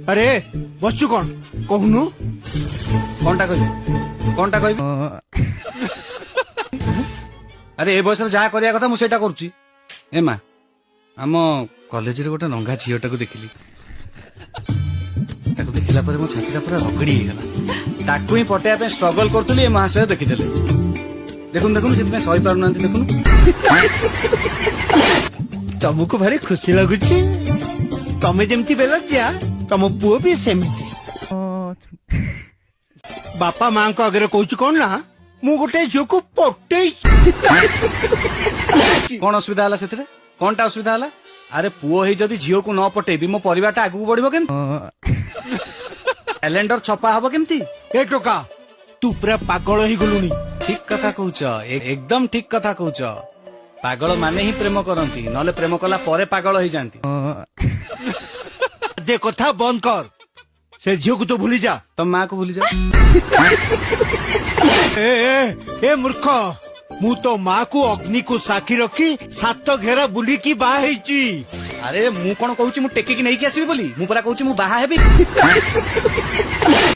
अरे बसचु कौन कहनु कौनटा कहबी अरे ए बयस जहाँ करिया कथा मुझे करुच्ची ए माँ आम कॉलेज रे गोटे नंगा झीटा को देखिली ताको देखिला पर मो छातीटा पूरा रगड़ी गला ताको ही पटेया पे स्ट्रगल करतुली ए महाशय देखिदेले देखुन देखुन से सही पारु नांती देखुन तुमको भारी खुशी लगुची तमे जेमती बेलज्या तम पुओ भी सेमती बापा माँ को अगर कहूँ कौन ना मु गोटे झील को पटे कौन असुविधा है से कौनटा असुविधा है अरे पुओ ही जदि झील को न पटेबी मो परिवार आगू बढ़ो केम कैलेंडर छपा हब केमती ए टोका तू पूरा पागल ही गलुनी ठीक कथा कहूच एकदम ठीक कथा कहूच पागल माने ही प्रेम करती नले प्रेम कला परे पागल हो जाती जे कथा बंद कर से झील को तो भूली जा तुम माँ को भूली जा ए मूर्ख मु तो माँ को अग्नि को साक्षी रखी सात घेरा बुली की बाहा ହେଇଛି अरे मु कौन कहूँ मु टेकी नहीं आसबी बोली मु परा कहूँ मु बाहा हेबी